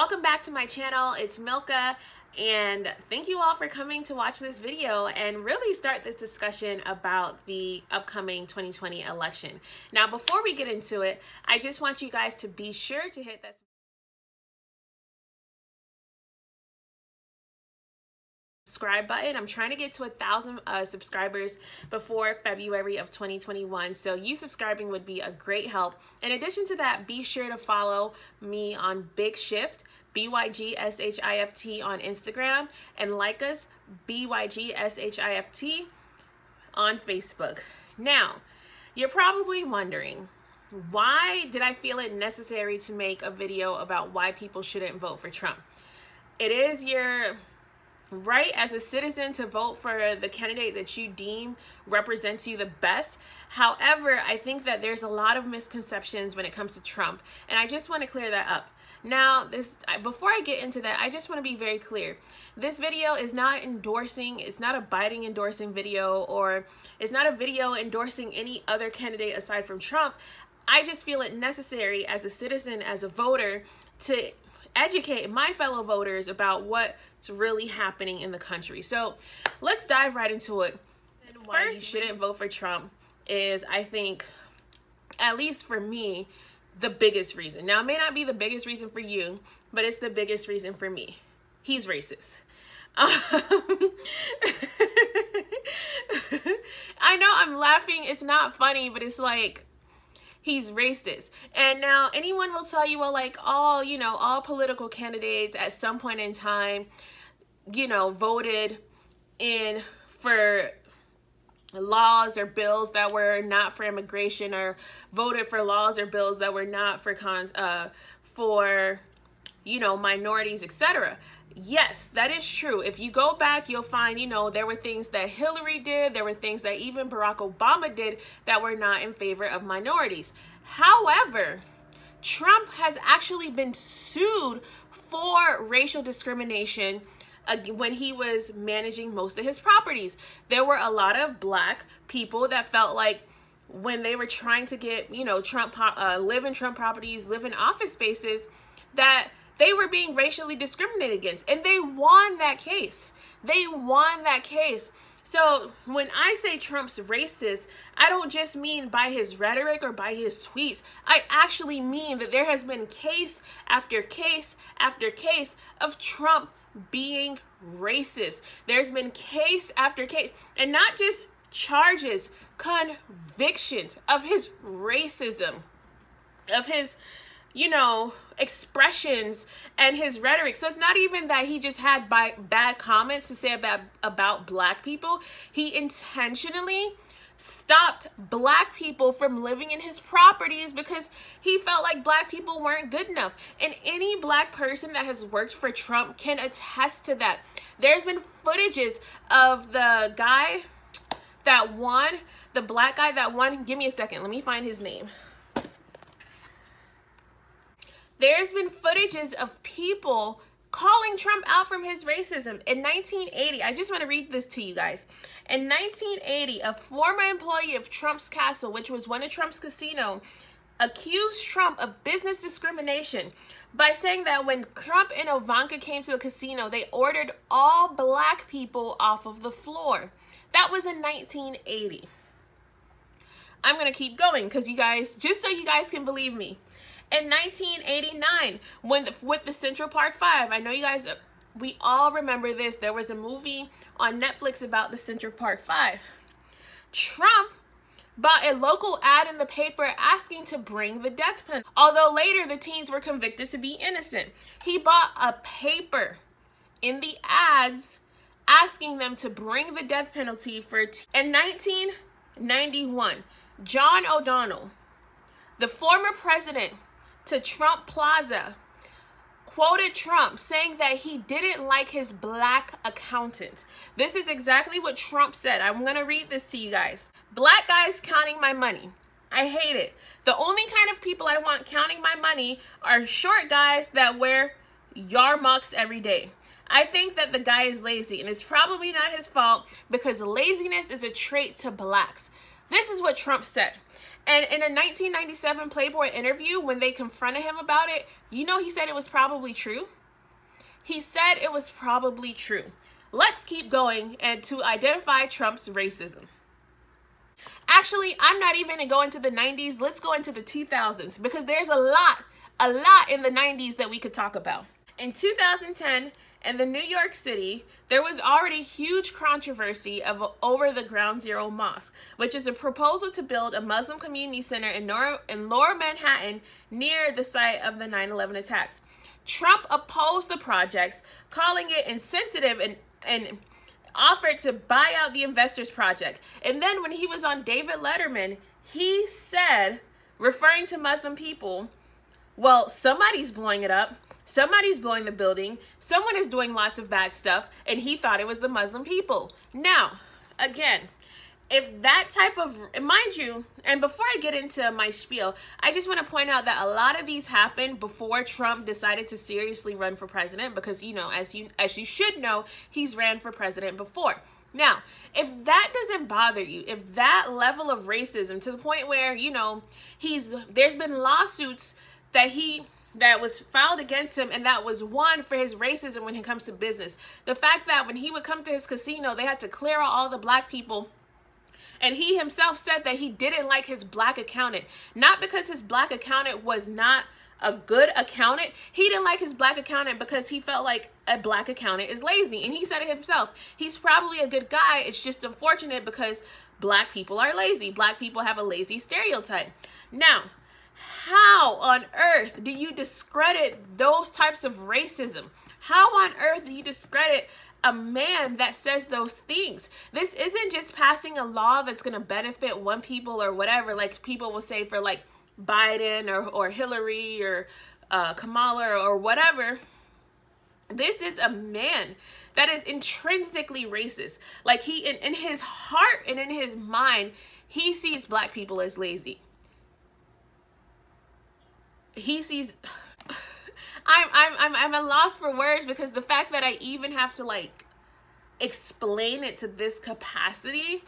Welcome back to my channel. It's Milka, and thank you all for coming to watch this video and really start this discussion about the upcoming 2020 election. Now, before we get into it, I just want you guys to be sure to hit that subscribe button. I'm trying to get to 1,000 subscribers before February of 2021, so you subscribing would be a great help. In addition to that, be sure to follow me on Big Shift, BYGSHIFT on Instagram, and like us, BYGSHIFT on Facebook. Now, you're probably wondering, why did I feel it necessary to make a video about why people shouldn't vote for Trump? It is your right as a citizen to vote for the candidate that you deem represents you the best. However, I think that there's a lot of misconceptions when it comes to Trump, and I just want to clear that up. Now, before I get into that, I just want to be very clear. This video is not endorsing, it's not a Biden endorsing video, or it's not a video endorsing any other candidate aside from Trump. I just feel it necessary as a citizen, as a voter, to educate my fellow voters about what's really happening in the country. So let's dive right into it. Why you shouldn't vote for Trump is, I think, at least for me, the biggest reason. Now, it may not be the biggest reason for you, but it's the biggest reason for me. He's racist. I know I'm laughing. It's not funny, but it's like, he's racist. And now anyone will tell you, well, like all political candidates at some point in time, voted in for laws or bills that were not for immigration, or voted for laws or bills that were not for minorities, etc. Yes, that is true. If you go back, you'll find, there were things that Hillary did, there were things that even Barack Obama did that were not in favor of minorities. However, Trump has actually been sued for racial discrimination when he was managing most of his properties. There were a lot of Black people that felt like when they were trying to get, live in Trump properties, live in office spaces, that they were being racially discriminated against, and they won that case. They won that case. So when I say Trump's racist, I don't just mean by his rhetoric or by his tweets. I actually mean that there has been case after case after case of Trump being racist. There's been case after case, and not just charges, convictions of his racism, of his expressions and his rhetoric. So it's not even that he just had bad comments to say about Black people. He intentionally stopped Black people from living in his properties because he felt like Black people weren't good enough. And any Black person that has worked for Trump can attest to that. There's been footages of the guy that won, the Black guy that won. Give me a second. Let me find his name. There's been footages of people calling Trump out from his racism. In 1980, I just want to read this to you guys. In 1980, a former employee of Trump's Castle, which was one of Trump's casinos, accused Trump of business discrimination by saying that when Trump and Ivanka came to the casino, they ordered all Black people off of the floor. That was in 1980. I'm going to keep going because you guys, just so you guys can believe me. In 1989, with the Central Park 5, I know you guys, we all remember this. There was a movie on Netflix about the Central Park 5. Trump bought a local ad in the paper asking to bring the death penalty. Although later the teens were convicted to be innocent. He bought a paper in the ads asking them to bring the death penalty for in 1991, John O'Donnell, the former president to Trump Plaza, quoted Trump saying that he didn't like his Black accountant. This is exactly what Trump said. I'm going to read this to you guys. Black guys counting my money. I hate it. The only kind of people I want counting my money are short guys that wear yarmulkes every day. I think that the guy is lazy, and it's probably not his fault because laziness is a trait to Blacks. This is what Trump said. And in a 1997 Playboy interview, when they confronted him about it, you know he said it was probably true? He said it was probably true. Let's keep going and to identify Trump's racism. Actually, I'm not even going to go into the 90s. Let's go into the 2000s because there's a lot in the 90s that we could talk about. In 2010, in the New York City, there was already huge controversy over the Ground Zero Mosque, which is a proposal to build a Muslim community center in Lower Manhattan near the site of the 9/11 attacks. Trump opposed the projects, calling it insensitive and offered to buy out the investors project. And then when he was on David Letterman, he said, referring to Muslim people, well, somebody's blowing it up. Somebody's blowing the building. Someone is doing lots of bad stuff. And he thought it was the Muslim people. Now, again, if that type of, mind you, and before I get into my spiel, I just want to point out that a lot of these happened before Trump decided to seriously run for president because, you know, as you should know, he's ran for president before. Now, if that doesn't bother you, if that level of racism to the point where, you know, there's been lawsuits that was filed against him and that was won for his racism when it comes to business. The fact that when he would come to his casino, they had to clear out all the black people. And he himself said that he didn't like his black accountant. Not because his black accountant was not a good accountant. He didn't like his black accountant because he felt like a black accountant is lazy. And he said it himself. He's probably a good guy. It's just unfortunate because black people are lazy. Black people have a lazy stereotype. Now, how on earth do you discredit those types of racism? How on earth do you discredit a man that says those things? This isn't just passing a law that's going to benefit one people or whatever, like people will say for like Biden or Hillary or Kamala or whatever. This is a man that is intrinsically racist. Like he, in his heart and in his mind, he sees black people as lazy. He sees, I'm at a loss for words because the fact that I even have to like explain it to this capacity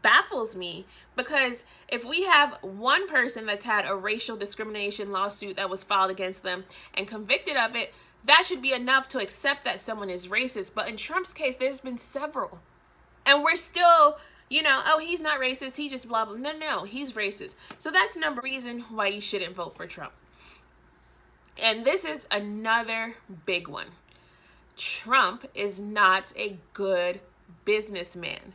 baffles me. Because if we have one person that's had a racial discrimination lawsuit that was filed against them and convicted of it, that should be enough to accept that someone is racist. But in Trump's case, there's been several. And we're still, you know, oh, he's not racist. He just blah, blah. No, he's racist. So that's number reason why you shouldn't vote for Trump. And this is another big one. Trump is not a good businessman.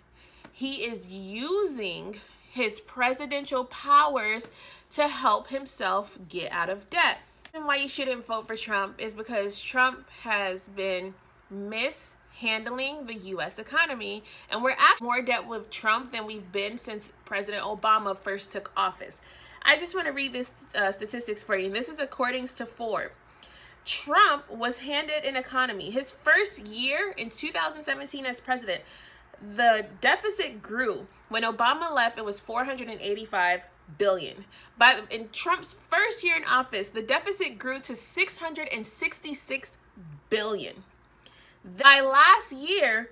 He is using his presidential powers to help himself get out of debt. And why you shouldn't vote for Trump is because Trump has been mishandling the U.S. economy. And we're actually more in debt with Trump than we've been since President Obama first took office. I just want to read this statistics for you. This is according to Forbes. Trump was handed an economy. His first year in 2017 as president, the deficit grew. When Obama left, it was $485 billion. But in Trump's first year in office, the deficit grew to $666 billion. By last year,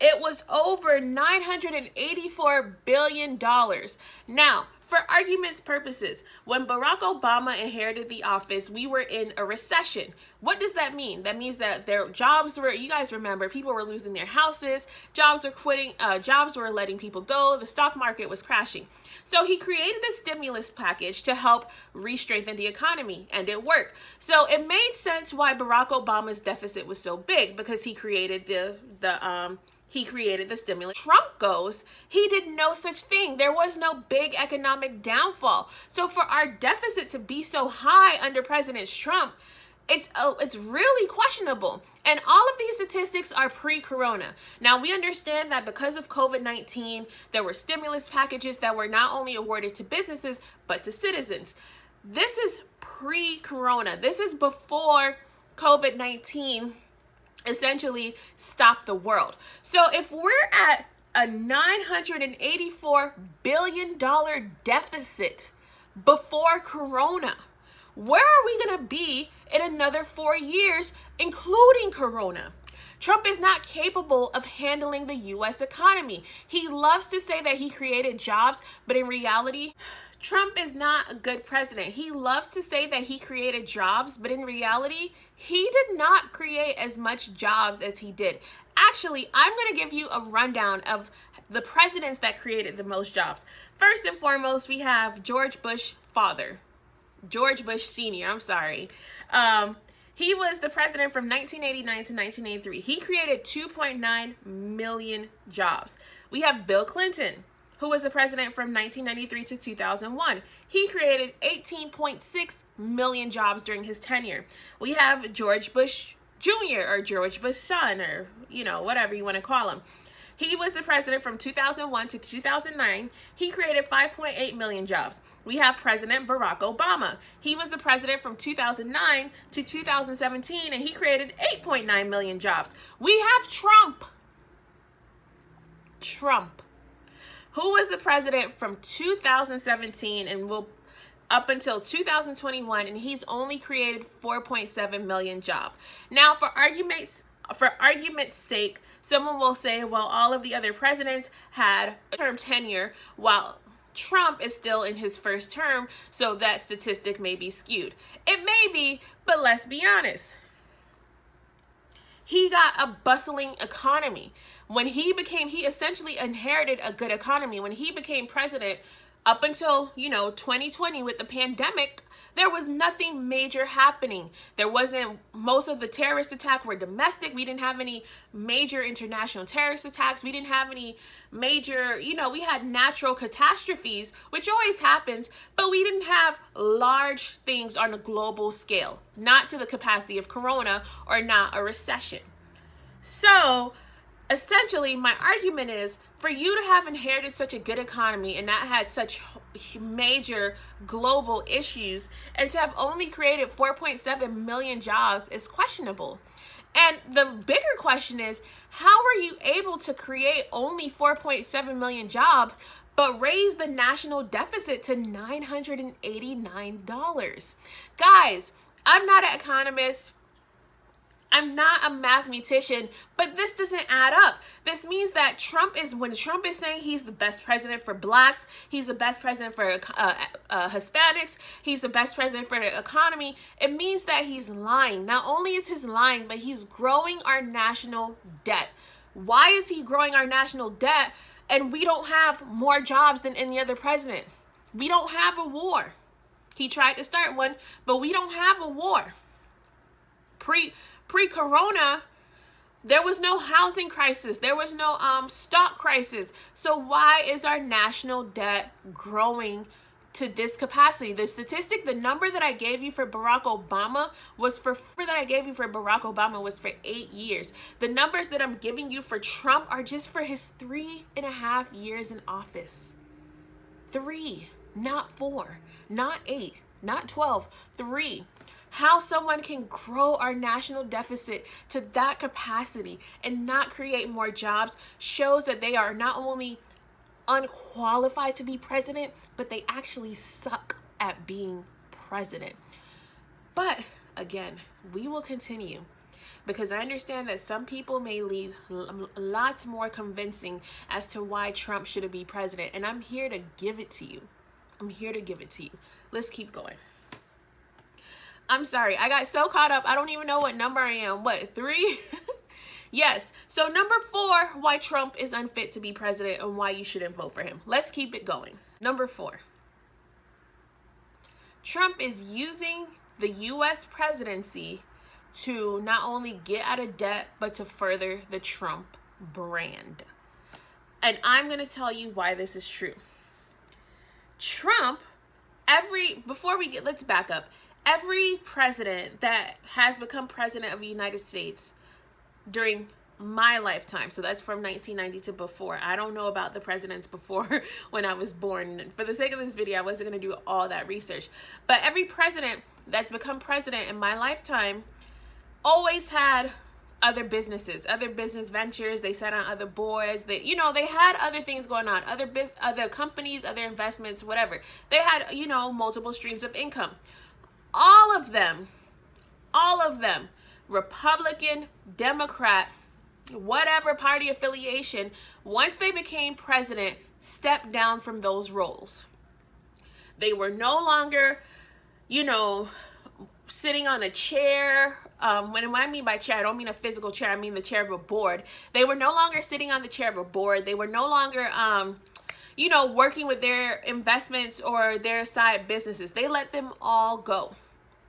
it was over $984 billion. Now, for argument's purposes, when Barack Obama inherited the office, we were in a recession. What does that mean? That means that their jobs were, you guys remember, people were losing their houses, jobs were quitting, jobs were letting people go, the stock market was crashing. So he created a stimulus package to help re-strengthen the economy, and it worked. So it made sense why Barack Obama's deficit was so big, because he created the stimulus. Trump goes, he did no such thing. There was no big economic downfall. So for our deficit to be so high under President Trump, it's really questionable. And all of these statistics are pre-corona. Now, we understand that because of COVID-19, there were stimulus packages that were not only awarded to businesses, but to citizens. This is pre-corona. This is before COVID-19 essentially stopped the world. So if we're at a $984 billion deficit before Corona, where are we going to be in another 4 years, including Corona? Trump is not capable of handling the U.S. economy. He loves to say that he created jobs, but in reality, Trump is not a good president. He loves to say that he created jobs, but in reality, he did not create as much jobs as he did. Actually, I'm going to give you a rundown of the presidents that created the most jobs. First and foremost, we have George Bush father. George Bush Sr., I'm sorry. He was the president from 1989 to 1983. He created 2.9 million jobs. We have Bill Clinton, who was the president from 1993 to 2001. He created 18.6 million jobs during his tenure. We have George Bush Jr. or George Bush son, or, you know, whatever you want to call him. He was the president from 2001 to 2009. He created 5.8 million jobs. We have President Barack Obama. He was the president from 2009 to 2017, and he created 8.9 million jobs. We have Trump, who was the president from 2017 and will up until 2021, and he's only created 4.7 million jobs. Now, for argument's sake, someone will say, well, all of the other presidents had a term tenure while Trump is still in his first term, so that statistic may be skewed. It may be, but let's be honest. He got a bustling economy. When he essentially inherited a good economy. When he became president, up until, 2020 with the pandemic, there was nothing major happening. Most of the terrorist attacks were domestic. We didn't have any major international terrorist attacks. We didn't have any major, we had natural catastrophes, which always happens, but we didn't have large things on a global scale, not to the capacity of Corona or not a recession. So essentially, my argument is, for you to have inherited such a good economy and not had such major global issues, and to have only created 4.7 million jobs is questionable. And the bigger question is, how were you able to create only 4.7 million jobs but raise the national deficit to $989? Guys, I'm not an economist. I'm not a mathematician, but this doesn't add up. This means that when Trump is saying he's the best president for blacks, he's the best president for Hispanics, he's the best president for the economy, it means that he's lying. Not only is he lying, but he's growing our national debt. Why is he growing our national debt and we don't have more jobs than any other president? We don't have a war. He tried to start one, but we don't have a war. Pre-corona, there was no housing crisis. There was no stock crisis. So why is our national debt growing to this capacity? The number that I gave you for Barack Obama was for 8 years. The numbers that I'm giving you for Trump are just for his 3.5 years in office. 3, not 4, not 8, not 12, 3. How someone can grow our national deficit to that capacity and not create more jobs shows that they are not only unqualified to be president, but they actually suck at being president. But again, we will continue, because I understand that some people may lead lots more convincing as to why Trump should be president, and I'm here to give it to you. Let's keep going. I'm sorry, I got so caught up, I don't even know what number I am. What, 3? Yes, so number 4, why Trump is unfit to be president and why you shouldn't vote for him. Let's keep it going. Number 4, Trump is using the U.S. presidency to not only get out of debt, but to further the Trump brand. And I'm going to tell you why this is true. Trump, let's back up. Every president that has become president of the United States during my lifetime, so that's from 1990 to before. I don't know about the presidents before when I was born. For the sake of this video, I wasn't going to do all that research. But every president that's become president in my lifetime always had other businesses, other business ventures. They sat on other boards. They had other things going on, other companies, other investments, whatever. They had, multiple streams of income. All of them Republican, Democrat, whatever party affiliation, once they became president, stepped down from those roles. They were no longer, sitting on a chair. When I mean by chair, I don't mean a physical chair. I mean the chair of a board. They were no longer sitting on the chair of a board. They were no longer, working with their investments or their side businesses. They let them all go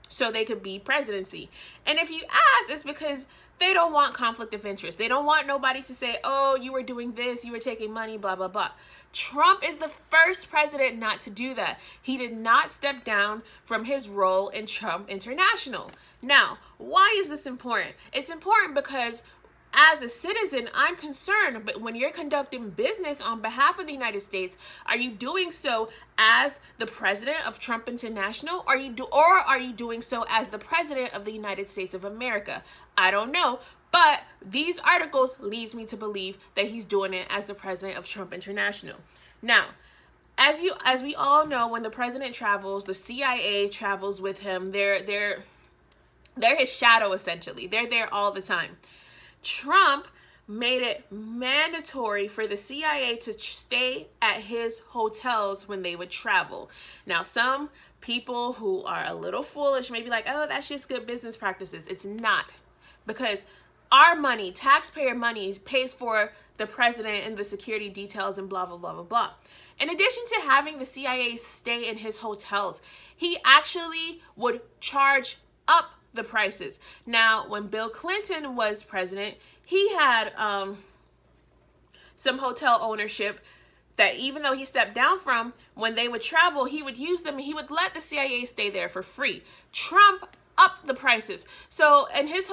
so they could be presidency. And if you ask, it's because they don't want conflict of interest. They don't want nobody to say, oh, you were doing this, you were taking money, blah, blah, blah. Trump is the first president not to do that. He did not step down from his role in Trump International. Now, why is this important? It's important because as a citizen, I'm concerned, but when you're conducting business on behalf of the United States, are you doing so as the president of Trump International? Or are you doing so as the president of the United States of America? I don't know, but these articles leads me to believe that he's doing it as the president of Trump International. Now, as we all know, when the president travels, the CIA travels with him. They're his shadow, essentially. They're there all the time. Trump made it mandatory for the CIA to stay at his hotels when they would travel. Now, some people who are a little foolish may be like, oh, that's just good business practices. It's not, because our money, taxpayer money, pays for the president and the security details and blah, blah, blah, blah, blah. In addition to having the CIA stay in his hotels, he actually would charge up the prices. Now, when Bill Clinton was president, he had some hotel ownership that even though he stepped down from, when they would travel, he would use them and he would let the CIA stay there for free. Trump upped the prices. So in his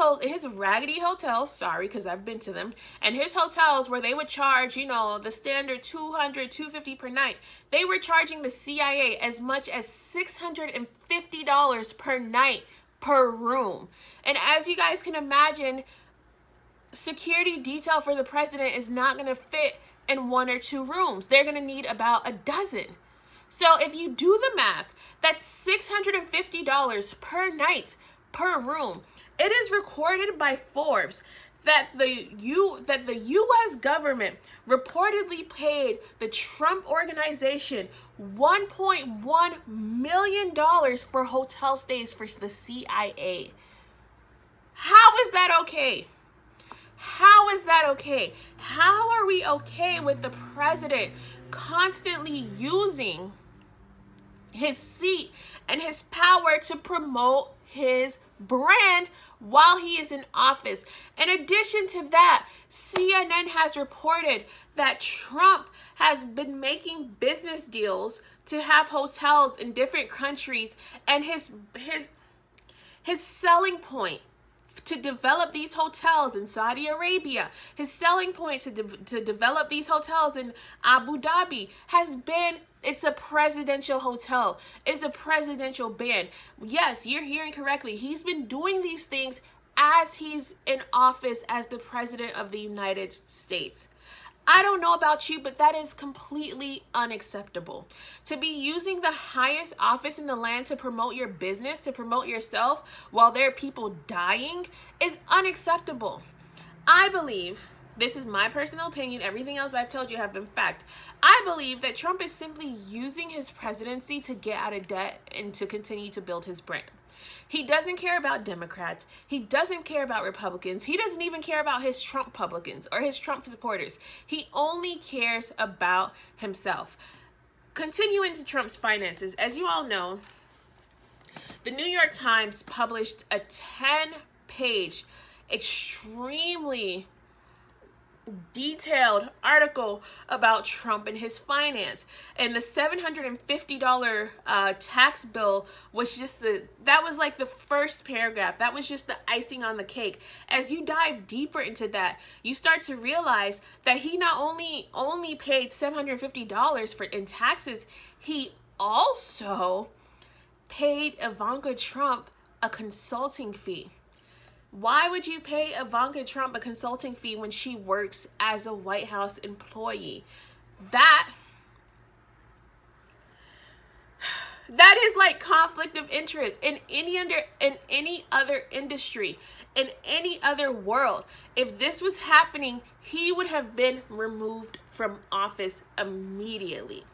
raggedy hotels, sorry, because I've been to them, and his hotels where they would charge, the standard $200, $250 per night, they were charging the CIA as much as $650 per night per room. And as you guys can imagine, security detail for the president is not going to fit in 1 or 2 rooms. They're going to need about a dozen. So if you do the math, that's $650 per night per room. It is recorded by Forbes that the U.S. government reportedly paid the Trump organization $1.1 million for hotel stays for the CIA. How is that okay? How is that okay? How are we okay with the president constantly using his seat and his power to promote his brand while he is in office? In addition to that, CNN has reported that Trump has been making business deals to have hotels in different countries, and his selling point to develop these hotels in Saudi Arabia, his selling point to develop these hotels in Abu Dhabi has been, it's a presidential hotel. It's a presidential band. Yes, you're hearing correctly. He's been doing these things as he's in office as the president of the United States. I don't know about you, but that is completely unacceptable. To be using the highest office in the land to promote your business, to promote yourself, while there are people dying, is unacceptable. I believe, this is my personal opinion, everything else I've told you have been fact. I believe that Trump is simply using his presidency to get out of debt and to continue to build his brand. He doesn't care about Democrats. He doesn't care about Republicans. He doesn't even care about his Trump publicans or his Trump supporters. He only cares about himself. Continuing to Trump's finances, as you all know, the New York Times published a 10-page, extremely detailed article about Trump and his finance. And the $750 tax bill was just that was like the first paragraph. That was just the icing on the cake. As you dive deeper into that, you start to realize that he not only paid $750 in taxes, he also paid Ivanka Trump a consulting fee. Why would you pay Ivanka Trump a consulting fee when she works as a White House employee? That That is like conflict of interest in any other industry, in any other world. If this was happening, he would have been removed from office immediately.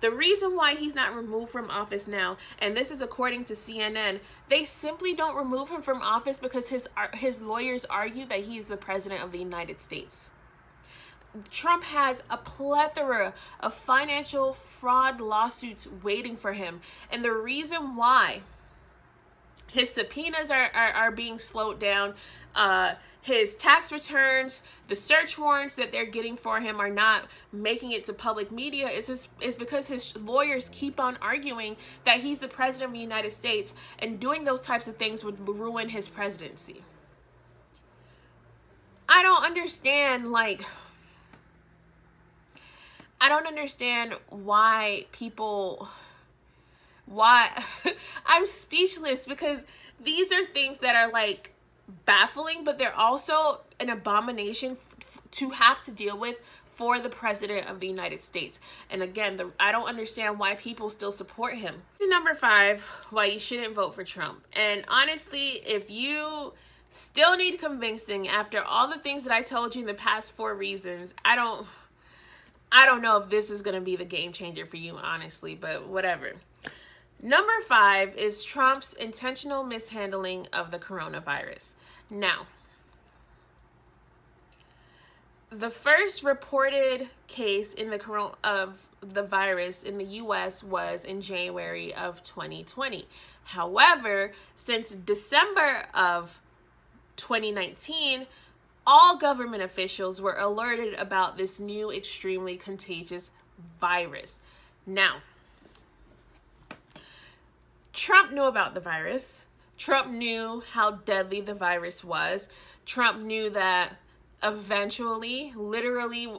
The reason why he's not removed from office now, and this is according to CNN, they simply don't remove him from office because his lawyers argue that he's the president of the United States. Trump has a plethora of financial fraud lawsuits waiting for him. And the reason why his subpoenas are being slowed down, his tax returns, the search warrants that they're getting for him are not making it to public media is because his lawyers keep on arguing that he's the president of the United States, and doing those types of things would ruin his presidency. I don't understand, why I'm speechless, because these are things that are like baffling, but they're also an abomination to have to deal with for the president of the United States. And again, I don't understand why people still support him. Number 5, why you shouldn't vote for Trump. And honestly, if you still need convincing after all the things that I told you in the past 4 reasons, I don't know if this is going to be the game changer for you, honestly, but whatever. Number 5 is Trump's intentional mishandling of the coronavirus. Now, the first reported case of the virus in the U.S. was in January of 2020. However, since December of 2019, all government officials were alerted about this new extremely contagious virus. Now, Trump knew about the virus. Trump knew how deadly the virus was. Trump knew that eventually, literally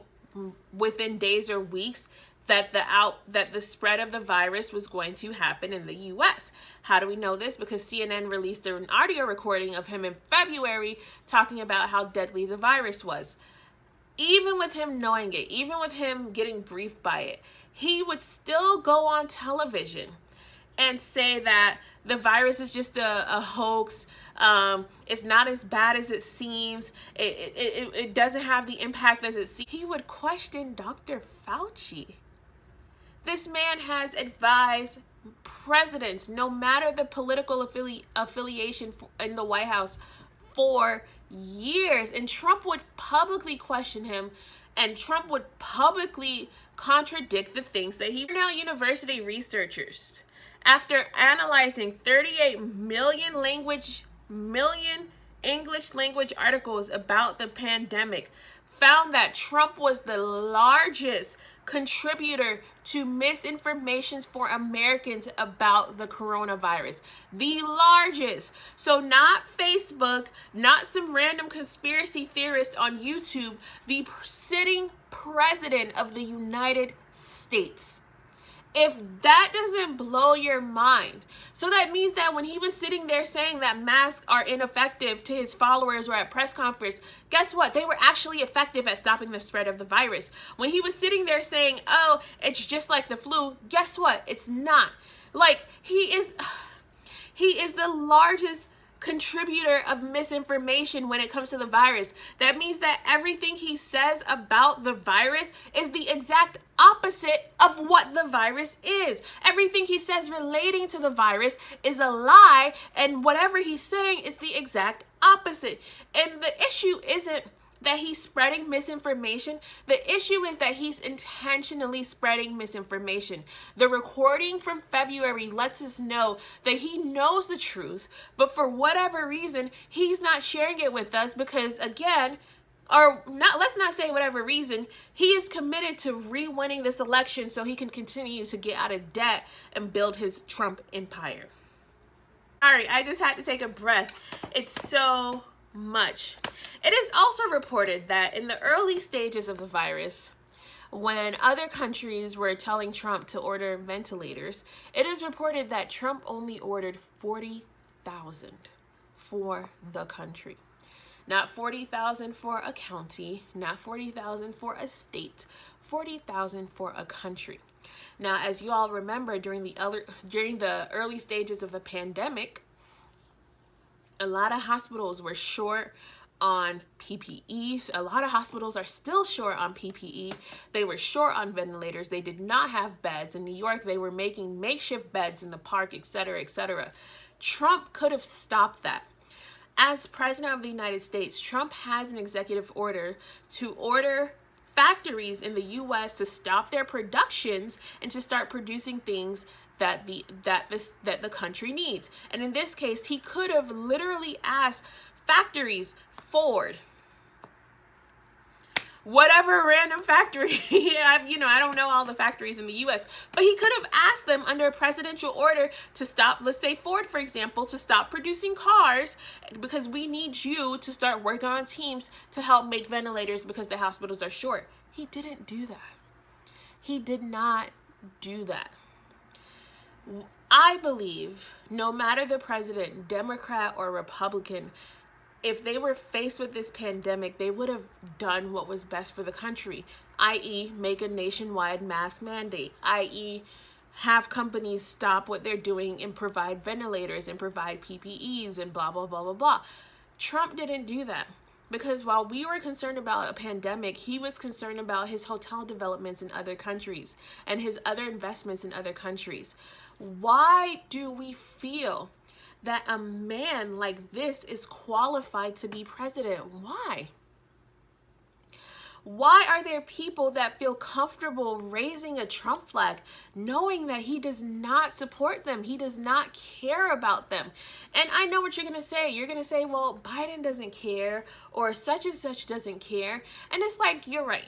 within days or weeks, that the spread of the virus was going to happen in the U.S. How do we know this? Because CNN released an audio recording of him in February talking about how deadly the virus was. Even with him knowing it, even with him getting briefed by it, he would still go on television and say that the virus is just a hoax. It's not as bad as it seems. It doesn't have the impact as it seems. He would question Dr. Fauci. This man has advised presidents, no matter the political affiliation in the White House, for years. And Trump would publicly question him, and Trump would publicly contradict the things that he... Cornell University researchers, after analyzing 38 million English language articles about the pandemic, found that Trump was the largest contributor to misinformation for Americans about the coronavirus. The largest. So not Facebook, not some random conspiracy theorist on YouTube, the sitting president of the United States. If that doesn't blow your mind, so that means that when he was sitting there saying that masks are ineffective to his followers or at press conference, guess what? They were actually effective at stopping the spread of the virus. When he was sitting there saying, oh, it's just like the flu, guess what? It's not. Like, he is the largest contributor of misinformation when it comes to the virus. That means that everything he says about the virus is the exact opposite of what the virus is. Everything he says relating to the virus is a lie, and whatever he's saying is the exact opposite. And the issue isn't that he's spreading misinformation. The issue is that he's intentionally spreading misinformation. The recording from February lets us know that he knows the truth, but for whatever reason, he's not sharing it with us because, again, let's not say whatever reason, he is committed to re-winning this election so he can continue to get out of debt and build his Trump empire. Sorry, I just had to take a breath. It's so much. It is also reported that in the early stages of the virus, when other countries were telling Trump to order ventilators, it is reported that Trump only ordered 40,000 for the country. Not 40,000 for a county, not 40,000 for a state, 40,000 for a country. Now, as you all remember, during the early stages of the pandemic, a lot of hospitals were short on PPE. A lot of hospitals are still short on PPE. They were short on ventilators. They did not have beds. In New York, they were making makeshift beds in the park, etc., etc. Trump could have stopped that. As president of the United States, Trump has an executive order to order factories in the U.S. to stop their productions and to start producing things that the country needs. And in this case, he could have literally asked factories, Ford, whatever random factory, I don't know all the factories in the U.S., but he could have asked them under a presidential order to stop, let's say Ford, for example, to stop producing cars because we need you to start working on teams to help make ventilators because the hospitals are short. He didn't do that. He did not do that. I believe no matter the president, Democrat or Republican, if they were faced with this pandemic, they would have done what was best for the country, i.e. make a nationwide mask mandate, i.e. have companies stop what they're doing and provide ventilators and provide PPEs and blah, blah, blah, blah, blah. Trump didn't do that because while we were concerned about a pandemic, he was concerned about his hotel developments in other countries and his other investments in other countries. Why do we feel that a man like this is qualified to be president? Why? Why are there people that feel comfortable raising a Trump flag knowing that he does not support them? He does not care about them. And I know what you're going to say. You're going to say, well, Biden doesn't care or such and such doesn't care. And it's like, you're right.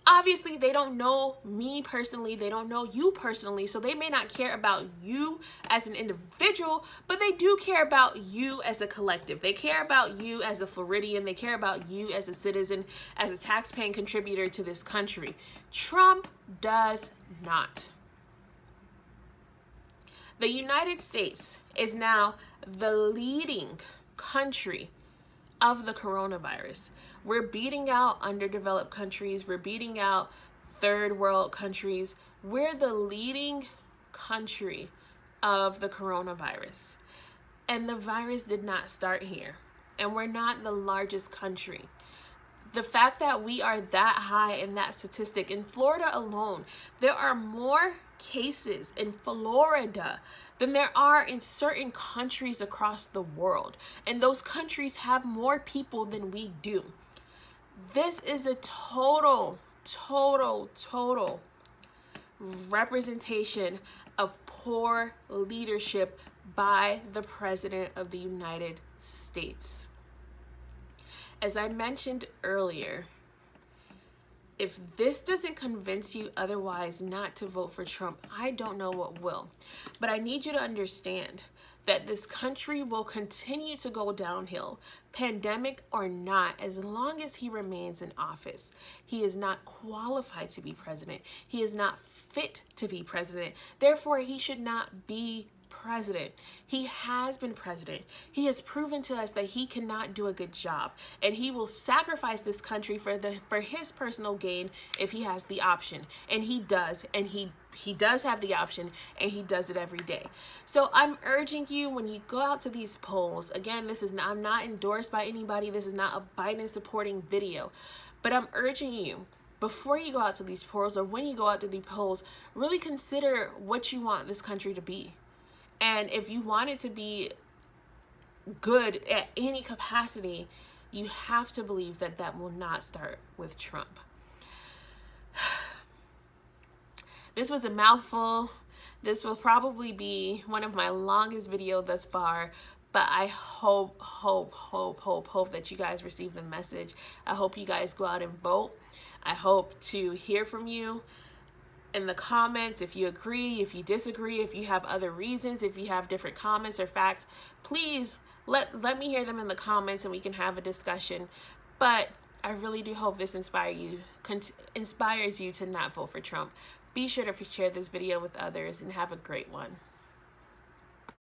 Obviously, they don't know me personally. They don't know you personally. So they may not care about you as an individual, but they do care about you as a collective. They care about you as a Floridian. They care about you as a citizen, as a taxpaying contributor to this country. Trump does not. The United States is now the leading country of the coronavirus. We're beating out underdeveloped countries. We're beating out third world countries. We're the leading country of the coronavirus. And the virus did not start here. And we're not the largest country. The fact that we are that high in that statistic, in Florida alone, there are more cases in Florida than there are in certain countries across the world. And those countries have more people than we do. This is a total representation of poor leadership by the President of the United States. As I mentioned earlier, if this doesn't convince you otherwise not to vote for Trump, I don't know what will. But I need you to understand that this country will continue to go downhill, pandemic or not, as long as he remains in office. He is not qualified to be president. He is not fit to be president. Therefore, he should not be president. He has been president. He has proven to us that he cannot do a good job, and he will sacrifice this country for his personal gain if he has the option. And he does, and he does have the option, and he does it every day. So I'm urging you, when you go out to these polls, again, I'm not endorsed by anybody. This is not a Biden supporting video, but I'm urging you, before you go out to these polls, or when you go out to these polls, really consider what you want this country to be. And if you want it to be good at any capacity, you have to believe that that will not start with Trump. This was a mouthful. This will probably be one of my longest videos thus far, but I hope that you guys receive the message. I hope you guys go out and vote. I hope to hear from you in the comments. If you agree, if you disagree, if you have other reasons, if you have different comments or facts, please let me hear them in the comments and we can have a discussion. But I really do hope this inspires you to not vote for Trump. Be sure to share this video with others and have a great one.